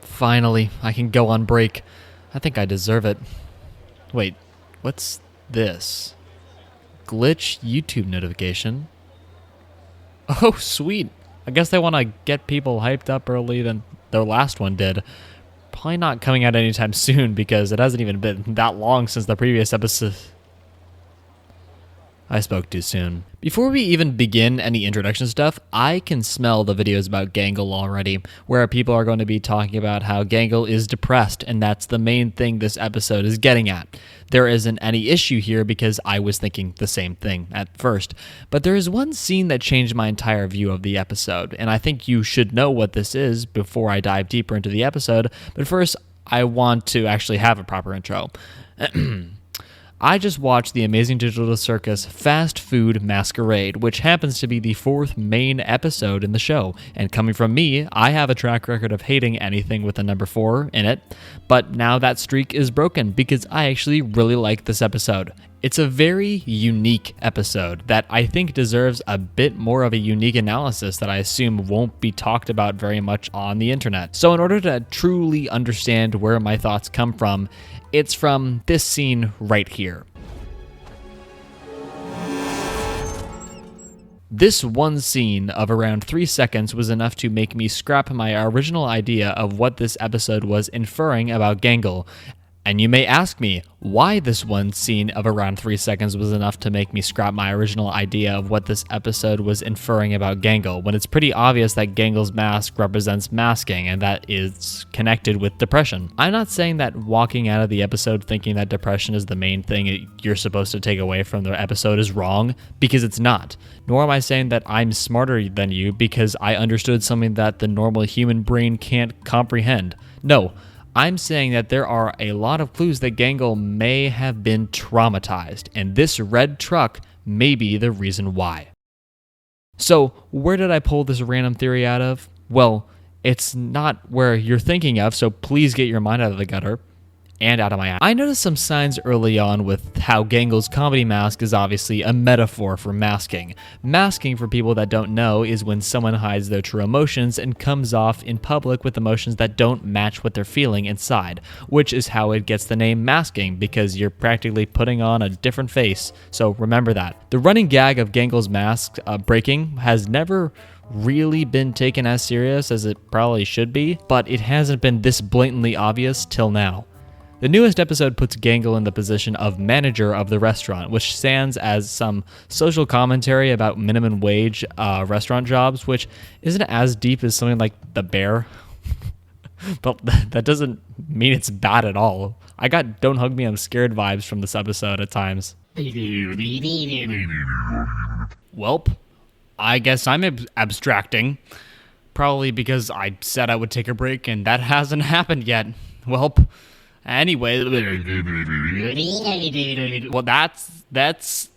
Finally, I can go on break. I think I deserve it. Wait, what's this? Glitch YouTube notification? Oh, sweet. I guess they want to get people hyped up early than their last one did. Probably not coming out anytime soon because it hasn't even been that long since the previous episode. I spoke too soon. Before we even begin any introduction stuff, I can smell the videos about Gangle already, where people are going to be talking about how Gangle is depressed, and that's the main thing this episode is getting at. There isn't any issue here because I was thinking the same thing at first, but there is one scene that changed my entire view of the episode, and I think you should know what this is before I dive deeper into the episode, but first, I want to actually have a proper intro. I just watched the Amazing Digital Circus Food Masquerade, which happens to be the fourth main episode in the show. And coming from me, I have a track record of hating anything with a number 4 in it, but now that streak is broken because I actually really like this episode. It's a very unique episode that I think deserves a bit more of a unique analysis that I assume won't be talked about very much on the internet. So in order to truly understand where my thoughts come from, it's from this scene right here. This one scene of around 3 seconds was enough to make me scrap my original idea of what this episode was inferring about Gangle. And you may ask me why this one scene of around 3 seconds was enough to make me scrap my original idea of what this episode was inferring about Gangle, when it's pretty obvious that Gangle's mask represents masking and that is connected with depression. I'm not saying that walking out of the episode thinking that depression is the main thing you're supposed to take away from the episode is wrong, because it's not. Nor am I saying that I'm smarter than you because I understood something that the normal human brain can't comprehend. No. I'm saying that there are a lot of clues that Gangle may have been traumatized, and this red truck may be the reason why. So, where did I pull this random theory out of? Well, it's not where you're thinking of, so please get your mind out of the gutter. And out of my eye. I noticed some signs early on with how Gangle's comedy mask is obviously a metaphor for masking. Masking, for people that don't know, is when someone hides their true emotions and comes off in public with emotions that don't match what they're feeling inside, which is how it gets the name masking, because you're practically putting on a different face. So remember that. The running gag of Gangle's mask breaking has never really been taken as serious as it probably should be, but it hasn't been this blatantly obvious till now. The newest episode puts Gangle in the position of manager of the restaurant, which stands as some social commentary about minimum wage restaurant jobs, which isn't as deep as something like The Bear. But that doesn't mean it's bad at all. I got Don't Hug Me, I'm Scared vibes from this episode at times. Welp, I guess I'm abstracting. Probably because I said I would take a break and that hasn't happened yet. Welp. Anyway, well, that's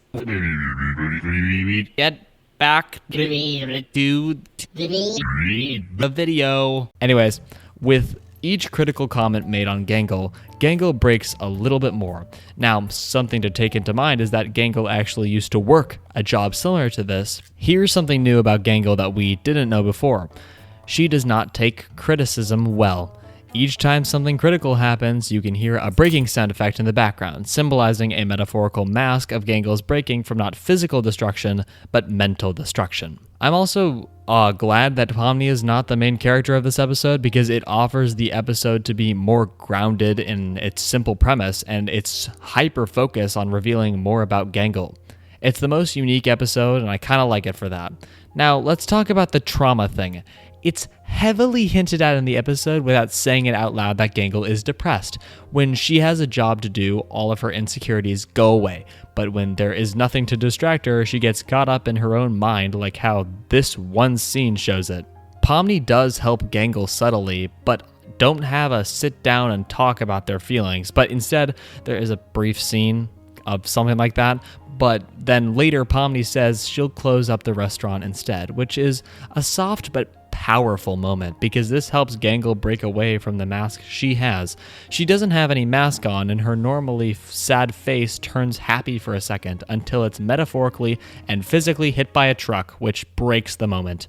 get back to the video. Anyways, with each critical comment made on Gangle, Gangle breaks a little bit more. Now, something to take into mind is that Gangle actually used to work a job similar to this. Here's something new about Gangle that we didn't know before. She does not take criticism well. Each time something critical happens, you can hear a breaking sound effect in the background, symbolizing a metaphorical mask of Gangle's breaking from not physical destruction, but mental destruction. I'm also glad that Pomni is not the main character of this episode, because it offers the episode to be more grounded in its simple premise and its hyper-focus on revealing more about Gangle. It's the most unique episode, and I kind of like it for that. Now, let's talk about the trauma thing. It's heavily hinted at in the episode without saying it out loud that Gangle is depressed. When she has a job to do, all of her insecurities go away. But when there is nothing to distract her, she gets caught up in her own mind, like how this one scene shows it. Pomni does help Gangle subtly, but don't have a sit down and talk about their feelings. But instead, there is a brief scene of something like that. But then later, Pomni says she'll close up the restaurant instead, which is a soft but powerful moment, because this helps Gangle break away from the mask she has. She doesn't have any mask on, and her normally sad face turns happy for a second until it's metaphorically and physically hit by a truck, which breaks the moment.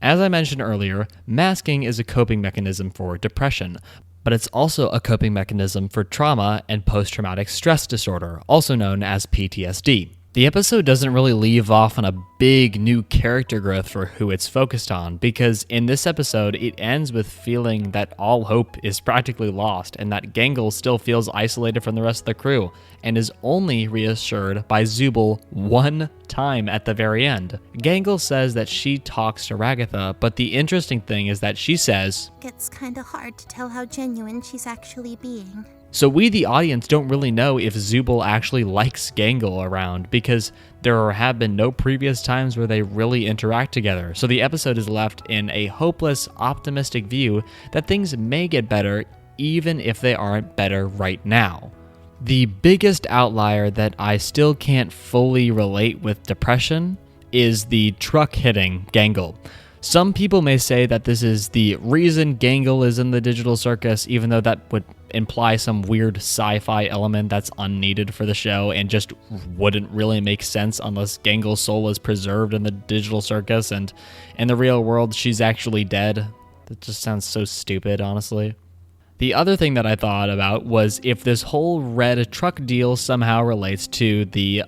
As I mentioned earlier, masking is a coping mechanism for depression, but it's also a coping mechanism for trauma and post-traumatic stress disorder, also known as PTSD. The episode doesn't really leave off on a big new character growth for who it's focused on, because in this episode, it ends with feeling that all hope is practically lost and that Gangle still feels isolated from the rest of the crew and is only reassured by Zubul one time at the very end. Gangle says that she talks to Ragatha, but the interesting thing is that she says, "It's kinda hard to tell how genuine she's actually being." So we, the audience, don't really know if Zubul actually likes Gangle around, because there have been no previous times where they really interact together. So the episode is left in a hopeless, optimistic view that things may get better even if they aren't better right now. The biggest outlier that I still can't fully relate with depression is the truck hitting Gangle. Some people may say that this is the reason Gangle is in the digital circus, even though that would imply some weird sci-fi element that's unneeded for the show and just wouldn't really make sense unless Gangle's soul is preserved in the digital circus and in the real world she's actually dead. That just sounds so stupid, honestly. The other thing that I thought about was if this whole red truck deal somehow relates to the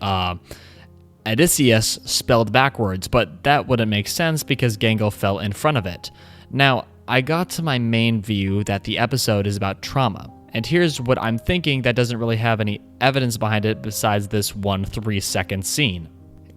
Odysseus spelled backwards, but that wouldn't make sense because Gangle fell in front of it. Now, I got to my main view that the episode is about trauma, and here's what I'm thinking that doesn't really have any evidence behind it besides this one 3-second scene.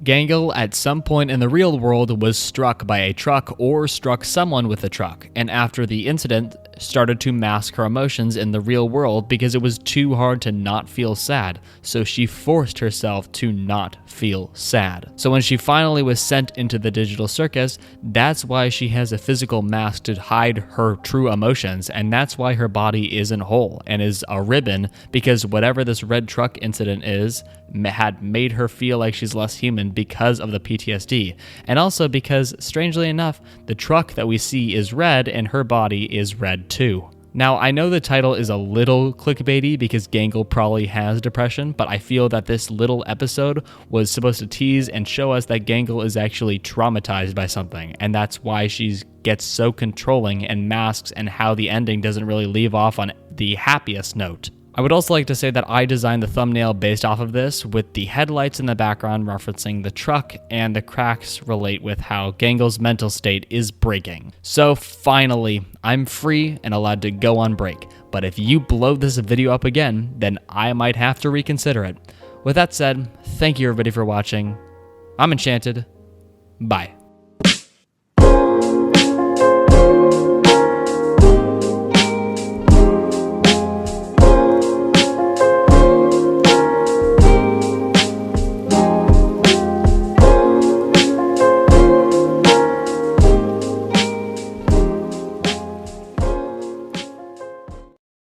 Gangle, at some point in the real world, was struck by a truck or struck someone with a truck, and after the incident, started to mask her emotions in the real world because it was too hard to not feel sad, so she forced herself to not feel sad. So when she finally was sent into the digital circus, that's why she has a physical mask to hide her true emotions, and that's why her body isn't whole and is a ribbon, because whatever this red truck incident is had made her feel like she's less human because of the PTSD, and also because, strangely enough, the truck that we see is red and her body is red too. Now, I know the title is a little clickbaity because Gangle probably has depression, but I feel that this little episode was supposed to tease and show us that Gangle is actually traumatized by something, and that's why she gets so controlling and masks, and how the ending doesn't really leave off on the happiest note. I would also like to say that I designed the thumbnail based off of this, with the headlights in the background referencing the truck, and the cracks relate with how Gangle's mental state is breaking. So finally, I'm free and allowed to go on break, but if you blow this video up again, then I might have to reconsider it. With that said, thank you everybody for watching. I'm Enchanted. Bye.